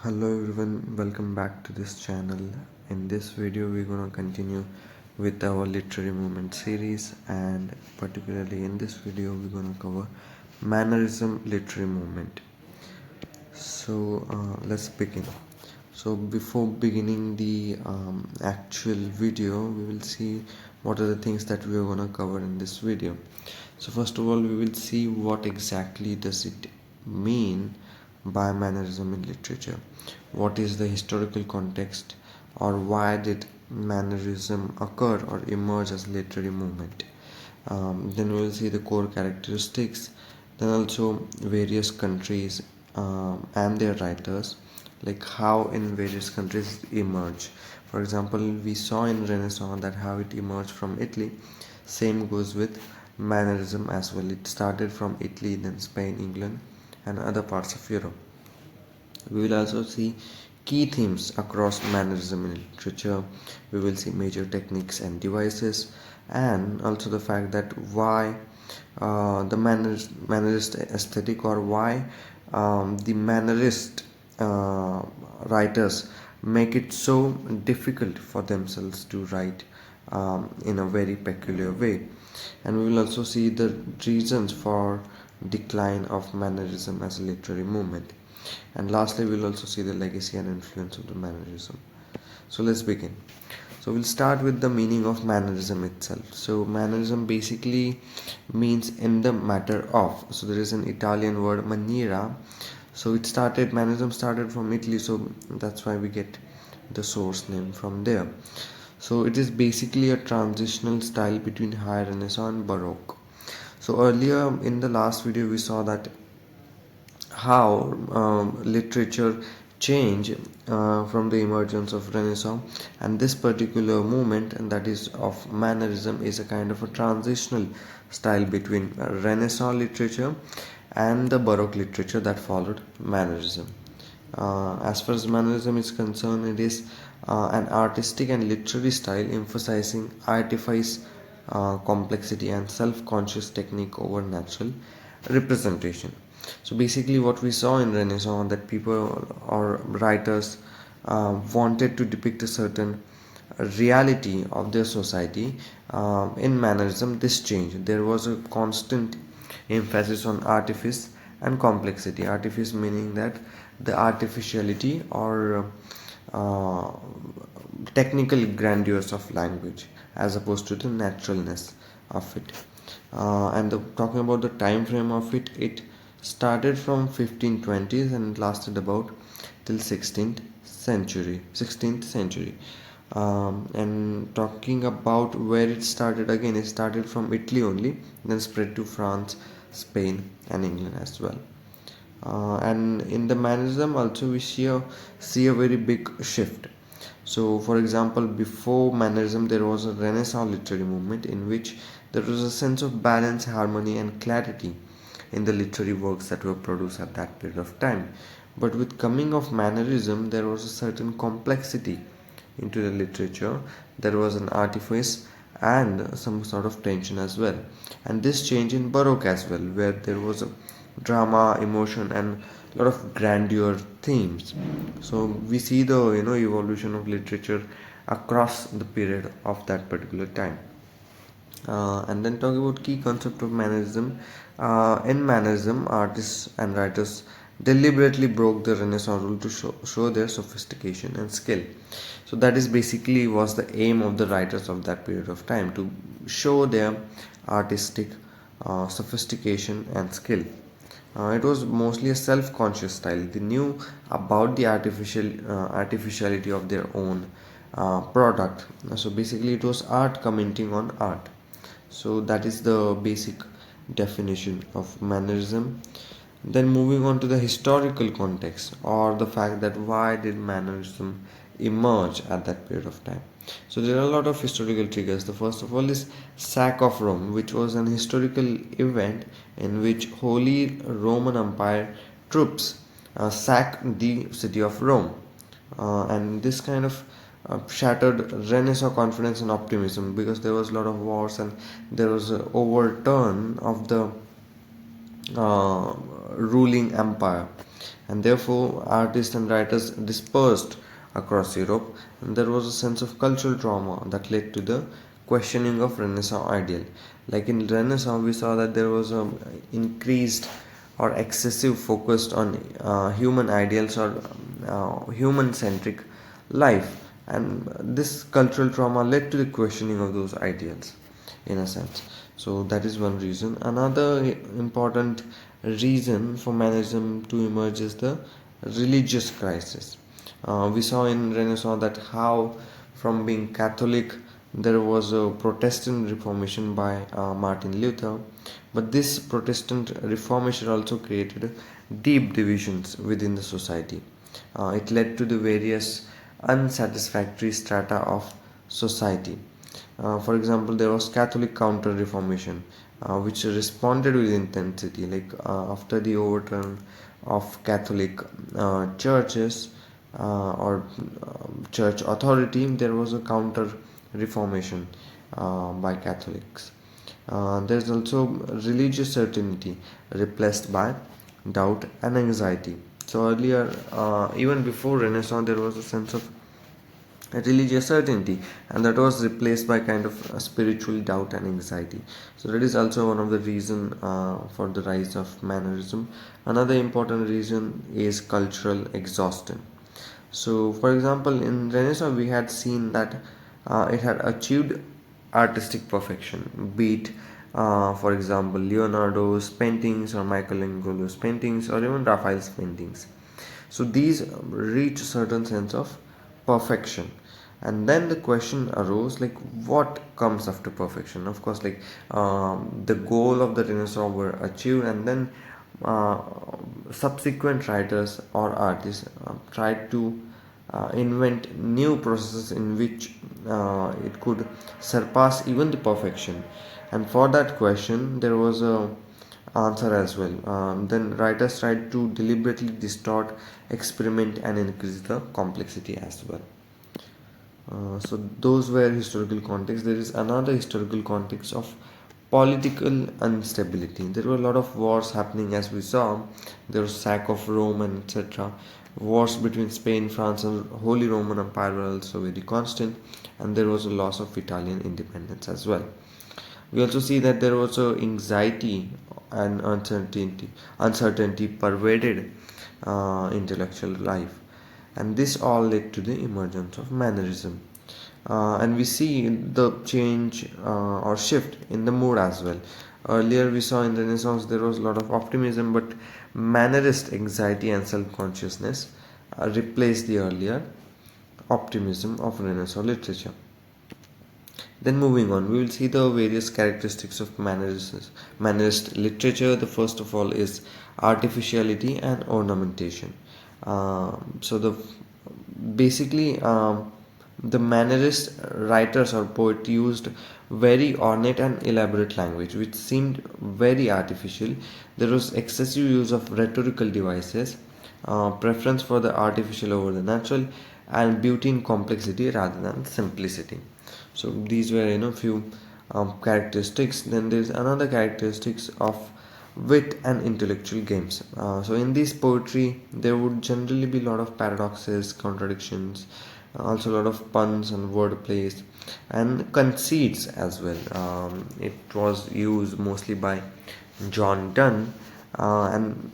Hello everyone, welcome back to this channel. In this video we're gonna continue with our literary movement series, and particularly in this video we're gonna cover Mannerism literary movement. Let's begin. So before beginning the actual video, we will see what are the things that we are gonna cover in this video. So first of all, we will see what exactly does it mean by mannerism in literature. What is the historical context, or why did mannerism occur or emerge as a literary movement? Then we will see the core characteristics, then also various countries and their writers, like how in various countries it emerge. For example, we saw in Renaissance that how it emerged from Italy. Same goes with mannerism as well. It started from Italy, then Spain, England, and other parts of Europe. We will also see key themes across mannerism in literature. We will see major techniques and devices, and also the fact that why the mannerist aesthetic, or why the mannerist writers make it so difficult for themselves to write in a very peculiar way. And we will also see the reasons for decline of mannerism as a literary movement. And lastly, we'll also see the legacy and influence of the mannerism. So let's begin. So we'll start with the meaning of mannerism itself. So mannerism basically means in the matter of. So there is an Italian word maniera. So mannerism started from Italy, so that's why we get the source name from there. So it is basically a transitional style between High Renaissance and Baroque. So earlier in the last video we saw that how literature changed from the emergence of Renaissance, and this particular movement, and that is of mannerism, is a kind of a transitional style between Renaissance literature and the Baroque literature that followed mannerism. As far as mannerism is concerned, it is an artistic and literary style emphasizing artifice, complexity, and self-conscious technique over natural representation. So basically, what we saw in Renaissance, that people or writers wanted to depict a certain reality of their society. In mannerism, this changed. There was a constant emphasis on artifice and complexity. Artifice meaning that the artificiality or technical grandeurs of language, as opposed to the naturalness of it. Talking about the time frame of it, it started from 1520s and lasted about till 16th century. And talking about where it started, again it started from Italy only, then spread to France, Spain, and England as well. And in the mannerism also we see a very big shift. So for example, before mannerism there was a Renaissance literary movement in which there was a sense of balance, harmony, and clarity in the literary works that were produced at that period of time. But with coming of mannerism, there was a certain complexity into the literature. There was an artifice and some sort of tension as well. And this changed in Baroque as well, where there was a drama, emotion, and a lot of grandeur themes. So we see the evolution of literature across the period of that particular time. And then talking about key concept of mannerism. In mannerism, artists and writers deliberately broke the Renaissance rule to show their sophistication and skill. So that is basically was the aim of the writers of that period of time, to show their artistic sophistication and skill. It was mostly a self-conscious style. They knew about the artificiality of their own product. So basically, it was art commenting on art. So that is the basic definition of mannerism. Then moving on to the historical context, or the fact that why did mannerism emerge at that period of time. So there are a lot of historical triggers. The first of all is sack of Rome, which was an historical event in which Holy Roman Empire troops sacked the city of Rome, and this kind of shattered Renaissance confidence and optimism, because there was a lot of wars and there was an overturn of the uh, ruling empire, and therefore artists and writers dispersed across Europe, and there was a sense of cultural trauma that led to the questioning of Renaissance ideal. Like in Renaissance, we saw that there was a increased or excessive focus on human ideals or human centric life, and this cultural trauma led to the questioning of those ideals in a sense. So that is one reason. Another important reason for Mannerism to emerge is the religious crisis. We saw in Renaissance that how from being Catholic there was a Protestant Reformation by Martin Luther, but this Protestant Reformation also created deep divisions within the society. It led to the various unsatisfactory strata of society. For example, there was Catholic Counter Reformation, which responded with intensity. Like after the overturn of Catholic churches or church authority, there was a counter reformation by Catholics. There's also religious certainty replaced by doubt and anxiety. So earlier, even before Renaissance, there was a sense of religious certainty, and that was replaced by kind of spiritual doubt and anxiety. So that is also one of the reason for the rise of Mannerism. Another important reason is cultural exhaustion. So for example, in Renaissance we had seen that it had achieved artistic perfection, be it for example Leonardo's paintings or Michelangelo's paintings or even Raphael's paintings. So these reach a certain sense of perfection, and then the question arose, like what comes after perfection. Of course, like the goal of the Renaissance were achieved, and then uh, subsequent writers or artists tried to invent new processes in which it could surpass even the perfection. And for that question there was a answer as well. Then writers tried to deliberately distort, experiment, and increase the complexity as well. So those were historical context. There is another historical context of political instability. There were a lot of wars happening, as we saw. There was sack of Rome and etc. Wars between Spain, France, and Holy Roman Empire were also very constant, and there was a loss of Italian independence as well. We also see that there was a anxiety and uncertainty pervaded intellectual life, and this all led to the emergence of Mannerism. And we see the change or shift in the mood as well. Earlier we saw in Renaissance there was a lot of optimism, but Mannerist anxiety and self-consciousness replaced the earlier optimism of Renaissance literature. Then moving on, we will see the various characteristics of Mannerist literature. The first of all is artificiality and ornamentation. So basically the Mannerist writers or poet used very ornate and elaborate language, which seemed very artificial. There was excessive use of rhetorical devices, preference for the artificial over the natural, and beauty in complexity rather than simplicity. So these were few characteristics. Then there is another characteristics of wit and intellectual games. So in this poetry there would generally be a lot of paradoxes, contradictions, also a lot of puns and word plays and conceits as well. It was used mostly by John Donne, and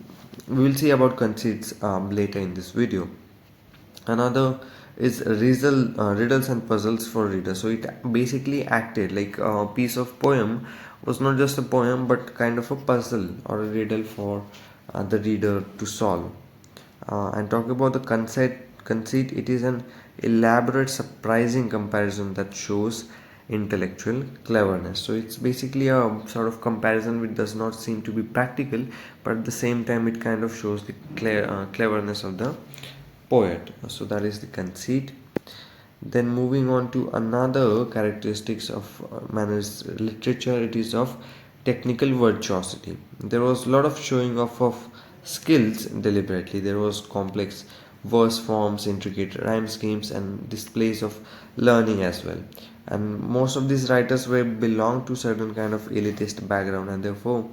we will see about conceits later in this video. Another is riddles and puzzles for readers. So it basically acted like a piece of poem was not just a poem but kind of a puzzle or a riddle for the reader to solve. And talk about the conceit, it is an elaborate, surprising comparison that shows intellectual cleverness. So it's basically a sort of comparison which does not seem to be practical, but at the same time it kind of shows the cleverness of the poet. So that is the conceit. Then moving on to another characteristics of Mannerist literature, it is of technical virtuosity. There was a lot of showing off of skills deliberately. There was complex verse forms, intricate rhyme schemes, and displays of learning as well. And most of these writers were belong to certain kind of elitist background, and therefore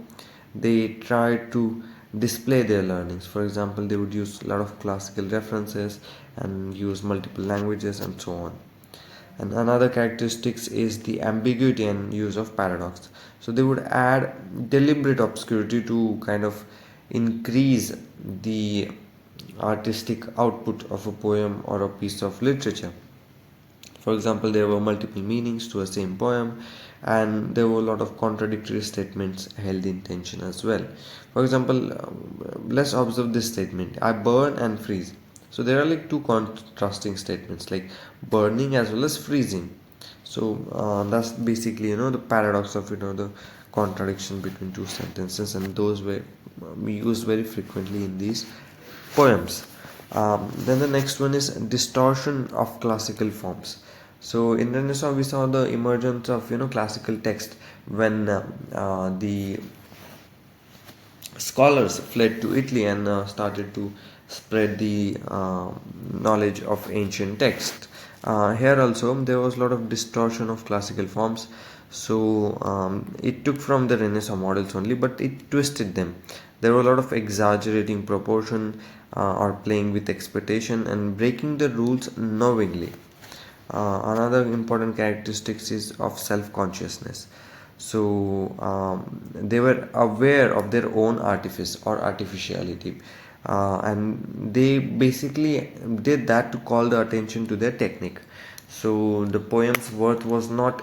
they tried to display their learnings. For example, they would use a lot of classical references and use multiple languages and so on. And another characteristics is the ambiguity and use of paradox. So they would add deliberate obscurity to kind of increase the artistic output of a poem or a piece of literature. For example, there were multiple meanings to a same poem, and there were a lot of contradictory statements held in tension as well. For example, let's observe this statement: I burn and freeze. So there are like two contrasting statements, like burning as well as freezing. So that's basically the paradox of the contradiction between two sentences, and those were used very frequently in these poems. Then the next one is distortion of classical forms. So in Renaissance we saw the emergence of classical text when the scholars fled to Italy and started to spread the knowledge of ancient text. Here also there was a lot of distortion of classical forms. So it took from the Renaissance models only, but it twisted them. There were a lot of exaggerating proportion or playing with expectation and breaking the rules knowingly. Another important characteristics is of self-consciousness. So they were aware of their own artifice or artificiality, and they basically did that to call the attention to their technique. So the poem's worth was not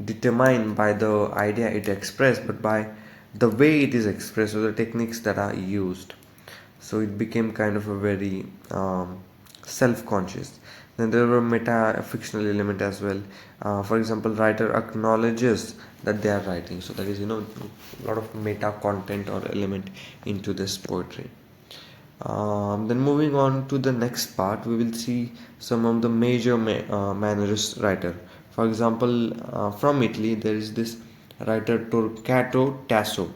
determined by the idea it expressed, but by the way it is expressed or the techniques that are used. So it became kind of a very self-conscious. Then there were meta fictional element as well. For example, writer acknowledges that they are writing, so there is a lot of meta content or element into this poetry. Then moving on to the next part, we will see some of the major Mannerist writer. For example, from Italy there is this writer Torquato Tasso,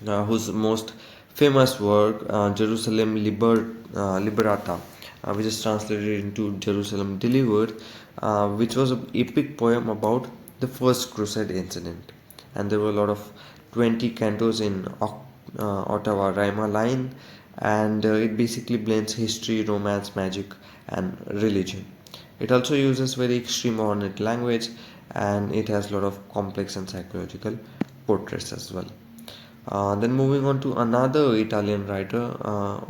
whose most famous work, Jerusalem Liberata, which is translated into Jerusalem Delivered, which was an epic poem about the first crusade incident. And there were a lot of 20 cantos in Ottawa Rima line, and it basically blends history, romance, magic, and religion. It also uses very extreme ornate language, and it has a lot of complex and psychological portraits as well. Then moving on to another Italian writer,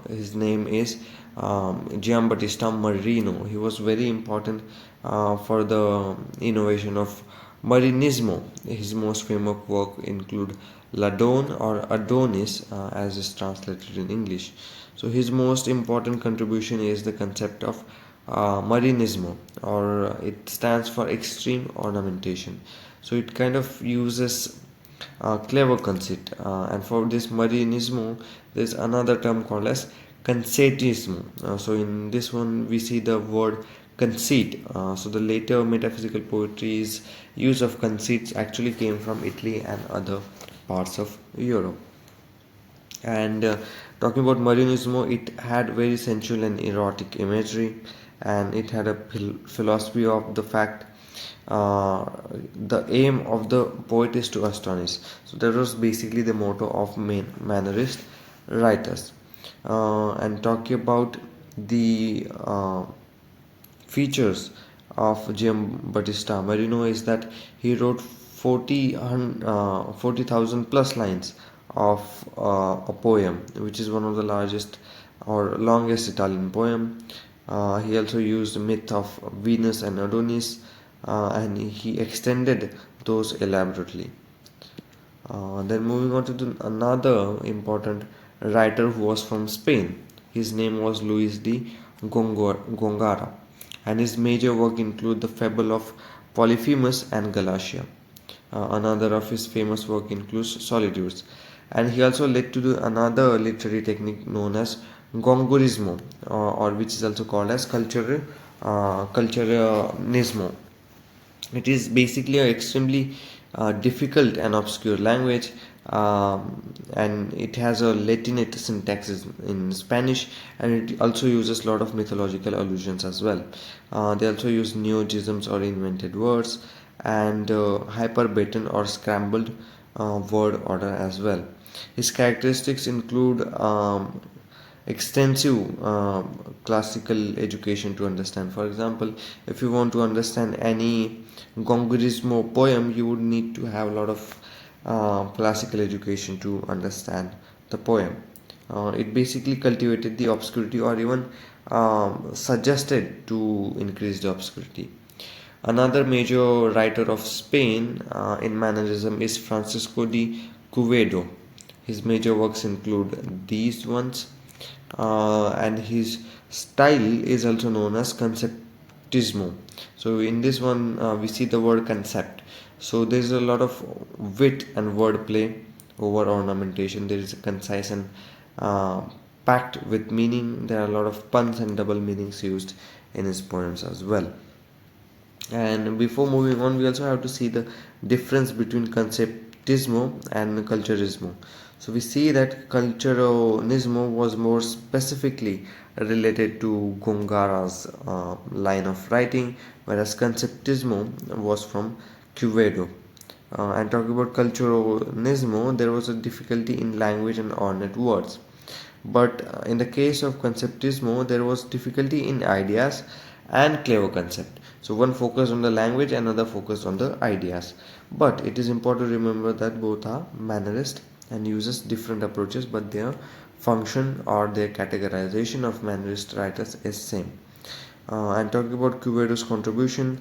his name is Giambattista Marino. He was very important for the innovation of Marinismo. His most famous work include Ladon or Adonis, as is translated in English. So his most important contribution is the concept of Marinismo, or it stands for extreme ornamentation. So it kind of uses clever conceit, and for this Marinismo there is another term called as conceitismo. So in this one we see the word conceit. So the later metaphysical poetry's use of conceits actually came from Italy and other parts of Europe. And talking about Marinismo, it had very sensual and erotic imagery, and it had a philosophy of the fact the aim of the poet is to astonish. So that was basically the motto of Mannerist writers. And talking about the features of Giambattista Marino is that he wrote 40,000 plus lines of a poem, which is one of the largest or longest Italian poem. He also used the myth of Venus and Adonis, and he extended those elaborately. Then moving on to another important writer who was from Spain. His name was Luis de Gongara, and his major work include the fable of Polyphemus and Galatea. Another of his famous work includes Solitudes, and he also led to another literary technique known as Gongorismo, or which is also called as culturalismo. It is basically an extremely difficult and obscure language, and it has a Latinate syntax in Spanish, and it also uses a lot of mythological allusions as well. They also use neologisms or invented words, and hyperbaton or scrambled word order as well. His characteristics include extensive classical education to understand. For example, if you want to understand any Gongurismo poem, you would need to have a lot of classical education to understand the poem. It basically cultivated the obscurity, or even suggested to increase the obscurity. Another major writer of Spain in Mannerism is Francisco de Quevedo. His major works include these ones, and his style is also known as conceptismo. So, in this one, we see the word concept. So, there is a lot of wit and wordplay over ornamentation. There is a concise and uh, packed with meaning. There are a lot of puns and double meanings used in his poems as well. And before moving on, we also have to see the difference between conceptismo and culturismo. So we see that culturismo was more specifically related to Gongara's line of writing, whereas conceptismo was from Quevedo. And talking about culturismo, there was a difficulty in language and ornate words. But in the case of conceptismo, there was difficulty in ideas and clever concept. So one focused on the language, another focused on the ideas. But it is important to remember that both are Mannerist and uses different approaches, but their function or their categorization of Mannerist writers is same. And talking about Quevedo's contribution,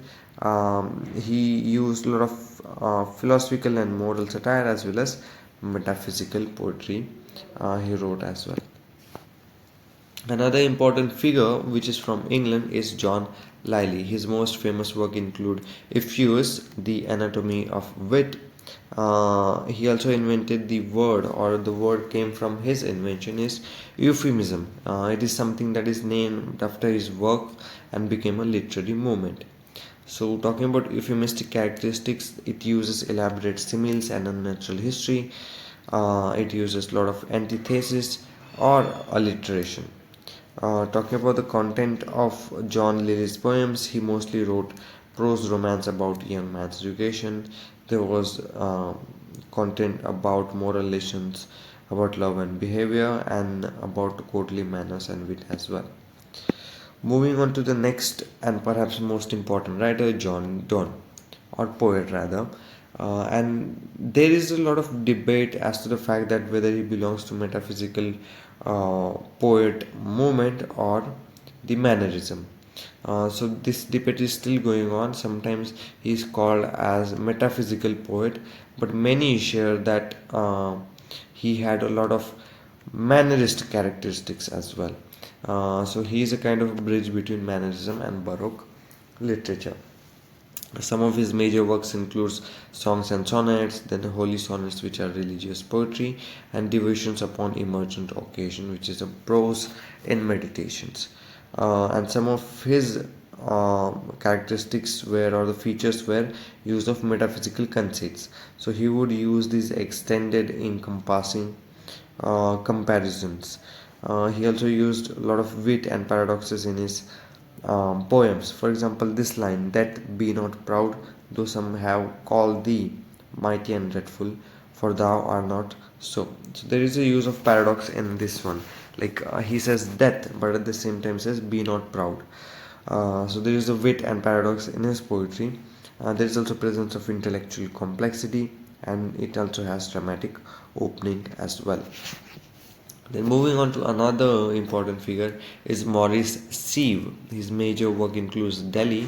he used a lot of philosophical and moral satire as well as metaphysical poetry he wrote as well. Another important figure which is from England is John Lyly. His most famous work include Euphues, The Anatomy of Wit. He also invented the word, or the word came from his invention, is euphemism. It is something that is named after his work and became a literary movement. So, talking about euphemistic characteristics, it uses elaborate similes and unnatural history. It uses a lot of antithesis or alliteration. Talking about the content of John Lyly's poems, he mostly wrote prose romance about young man's education. There was content about moral lessons, about love and behavior, and about courtly manners and wit as well. Moving on to the next and perhaps most important writer, John Donne, or poet rather. And there is a lot of debate as to the fact that whether he belongs to metaphysical poet movement or the mannerism. So this debate is still going on. Sometimes he is called as metaphysical poet, but many share that he had a lot of mannerist characteristics as well. So he is a kind of bridge between mannerism and baroque literature. Some of his major works includes songs and sonnets, then holy sonnets, which are religious poetry, and devotions upon emergent occasion, which is a prose in meditations. And some of his characteristics were, or the features were, use of metaphysical conceits. So he would use these extended encompassing comparisons. He also used a lot of wit and paradoxes in his poems. For example, this line, that be not proud, though some have called thee mighty and dreadful, for thou art not so. So there is a use of paradox in this one. Like he says death, but at the same time says be not proud. So there is a wit and paradox in his poetry. There is also presence of intellectual complexity, and it also has dramatic opening as well. Then moving on to another important figure is Maurice Sieve. His major work includes Delhi,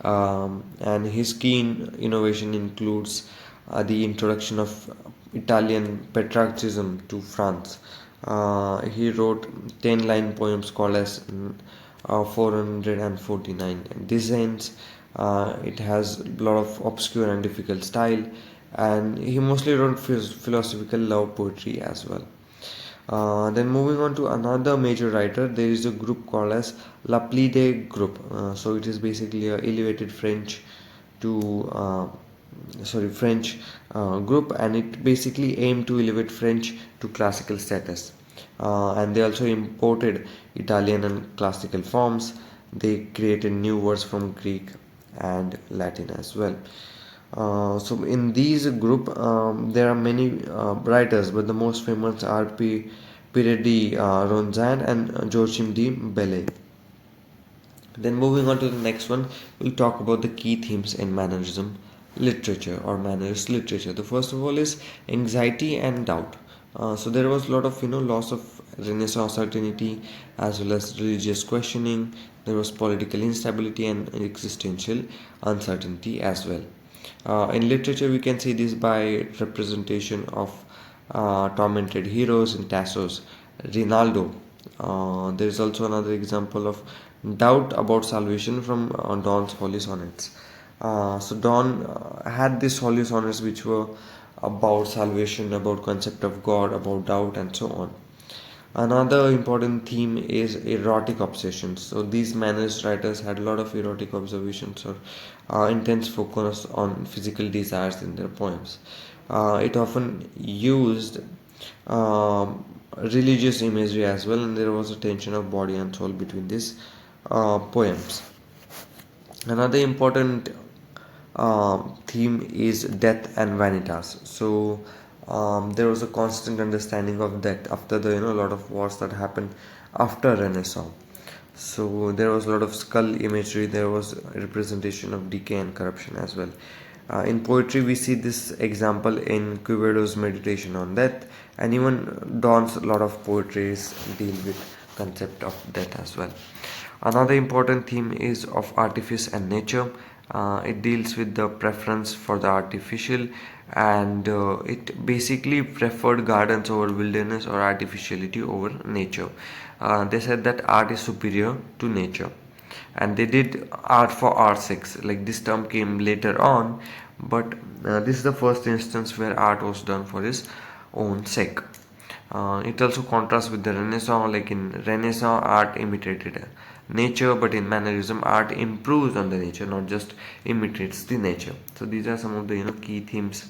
and his key innovation includes the introduction of Italian patriotism to France. He wrote 10-line poems called as 449 designs. It has a lot of obscure and difficult style, and he mostly wrote philosophical love poetry as well. Then moving on to another major writer, there is a group called as Laplide group. So it is basically a elevated to French group, and it basically aimed to elevate French to classical status. And they also imported Italian and classical forms. They created new words from Greek and Latin as well. So in these group, there are many writers, but the most famous are Pierre de Ronzan and Joachim de Bellay. Then moving on to the next one, we'll talk about the key themes in Mannerism literature or Mannerist literature. The first of all is anxiety and doubt. So there was a lot of loss of Renaissance certainty as well as religious questioning. There was political instability and existential uncertainty as well. In literature, we can see this by representation of tormented heroes in Tasso's Rinaldo. There is also another example of doubt about salvation from Don's Holy Sonnets. So Don had these Holy Sonnets which were about salvation, about concept of God, about doubt, and so on. Another important theme is erotic obsessions. So these Mannerist writers had a lot of erotic observations or intense focus on physical desires in their poems. It often used religious imagery as well, and there was a tension of body and soul between these poems. Another important theme is death and vanitas. So there was a constant understanding of death after the a lot of wars that happened after Renaissance. So there was a lot of skull imagery. There was a representation of decay and corruption as well. In poetry, we see this example in Quevedo's Meditation on Death, and even Don's a lot of poetries deal with concept of death as well. Another important theme is of artifice and nature. It deals with the preference for the artificial, and it basically preferred gardens over wilderness or artificiality over nature. They said that art is superior to nature, and they did art for art's sake. Like this term came later on, but this is the first instance where art was done for its own sake. It also contrasts with the Renaissance. Like in Renaissance, art imitated nature, but in Mannerism, art improves on the nature, not just imitates the nature. So these are some of the key themes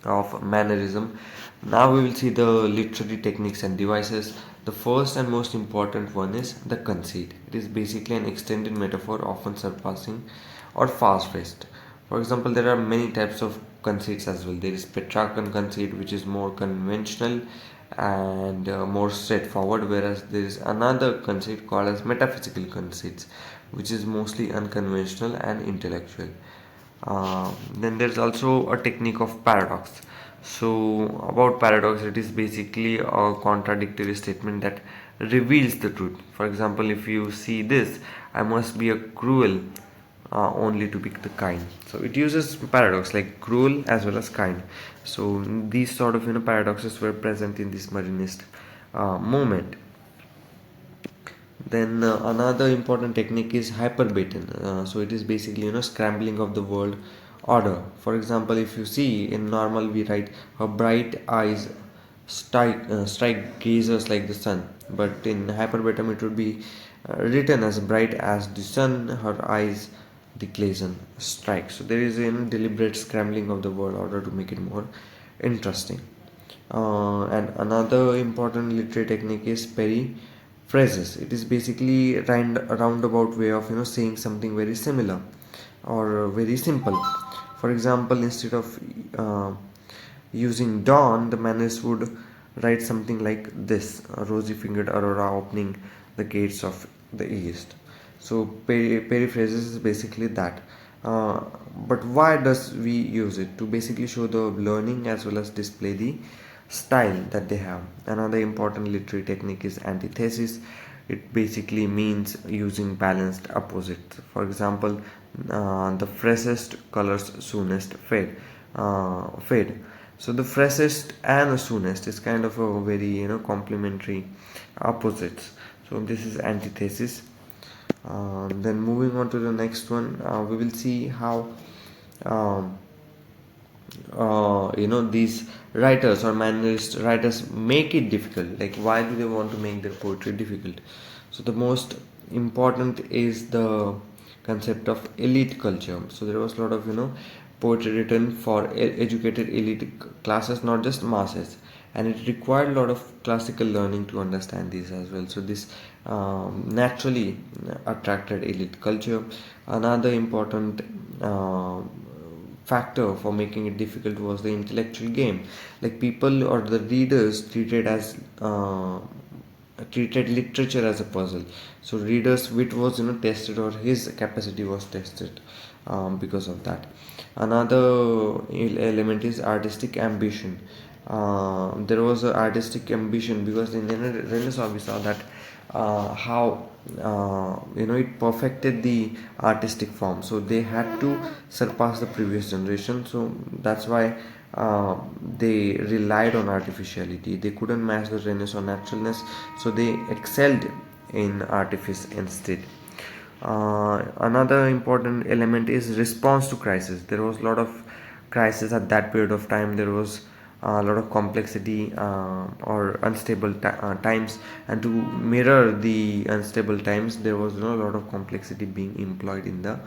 of Mannerism. Now we will see the literary techniques and devices. The first and most important one is the conceit. It is basically an extended metaphor, often surpassing or fast-paced. For example, there are many types of conceits as well. There is Petrarchan conceit, which is more conventional and more straightforward, whereas there is another conceit called as metaphysical conceits, which is mostly unconventional and intellectual. Then there's also a technique of paradox. So, about paradox, it is basically a contradictory statement that reveals the truth. For example, if you see this, I must be a cruel only to be the kind. So it uses paradox like cruel as well as kind. So these sort of paradoxes were present in this Marinist movement. Then another important technique is hyperbaton. So it is basically scrambling of the word order. For example, if you see in normal we write her bright eyes strike gazers like the sun, but in hyperbaton it would be written as bright as the sun, her eyes the glazon strike. So there is a deliberate scrambling of the word order to make it more interesting. And another important literary technique is periphrasis. It is basically a roundabout way of saying something very similar or very simple. For example, instead of using dawn, the Mannerist would write something like this: a rosy-fingered aurora opening the gates of the east. So periphrasis is basically that. But why does we use it? To basically show the learning as well as display the style that they have. Another important literary technique is antithesis. It basically means using balanced opposites. For example, the freshest colors soonest fade. So the freshest and the soonest is kind of a very complementary opposites. So this is antithesis. Then moving on to the next one, we will see how um, these writers or Mannerist writers make it difficult. Like, why do they want to make their poetry difficult? So the most important is the concept of elite culture. So there was a lot of poetry written for educated elite classes, not just masses, and it required a lot of classical learning to understand these as well. So this naturally attracted elite culture. Another important factor for making it difficult was the intellectual game. Like people or the readers treated literature as a puzzle. So reader's wit was tested, or his capacity was tested because of that. Another element is artistic ambition. There was an artistic ambition because in the Renaissance we saw that how it perfected the artistic form, so they had to surpass the previous generation. So that's why they relied on artificiality. They couldn't match the Renaissance naturalness, so they excelled in artifice instead. Another important element is response to crisis. There was a lot of crisis at that period of time. There was a lot of complexity or unstable times, and to mirror the unstable times, there was a lot of complexity being employed in the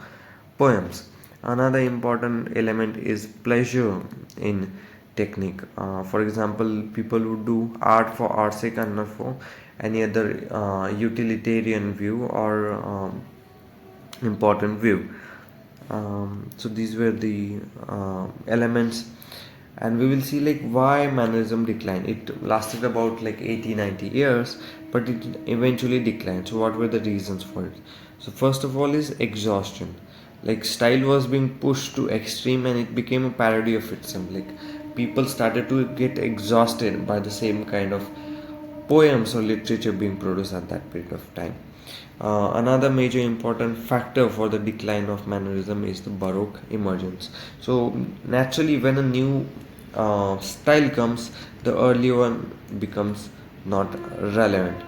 poems. Another important element is pleasure in technique. For example, people would do art for art's sake and not for any other utilitarian view or important view. So these were the elements, and we will see like why mannerism declined. It lasted about like 80-90 years, but it eventually declined. So what were the reasons for it? So first of all is exhaustion. Like style was being pushed to extreme, and it became a parody of itself. Like people started to get exhausted by the same kind of poems or literature being produced at that period of time. Another major important factor for the decline of Mannerism is the Baroque emergence. So naturally, when a new style comes, the earlier one becomes not relevant.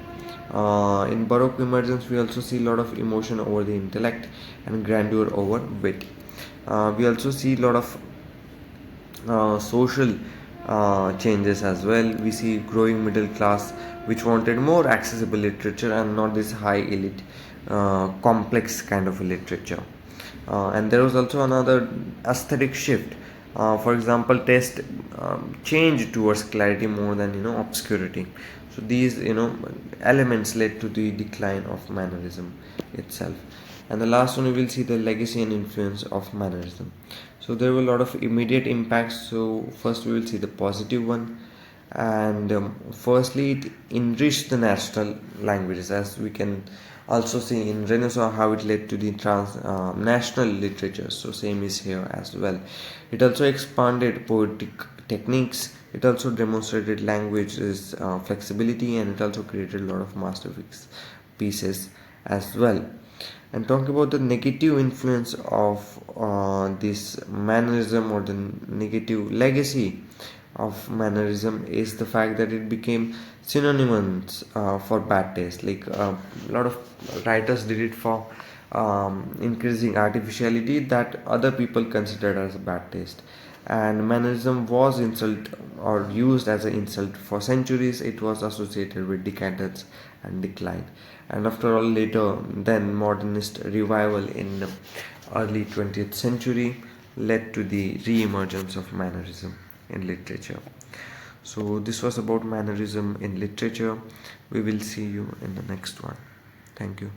In Baroque emergence, we also see a lot of emotion over the intellect and grandeur over wit. We also see a lot of social changes as well. We see growing middle class which wanted more accessible literature and not this high elite complex kind of a literature. And there was also another aesthetic shift. For example, taste changed towards clarity more than obscurity. So these elements led to the decline of mannerism itself. And the last one, we will see the legacy and influence of mannerism. So there were a lot of immediate impacts. So first we will see the positive one, and firstly it enriched the national languages, as we can also see in Renaissance how it led to the national literature. So same is here as well. It also expanded poetic techniques. It also demonstrated language's flexibility, and it also created a lot of masterpieces pieces as well. And talking about the negative influence of this mannerism, or the negative legacy of mannerism, is the fact that it became synonymous for bad taste. Like a lot of writers did it for increasing artificiality that other people considered as a bad taste. And mannerism was insult or used as an insult for centuries. It was associated with decadence and decline. And after all, later then modernist revival in the early 20th century led to the re-emergence of mannerism in literature. So this was about mannerism in literature. We will see you in the next one. Thank you.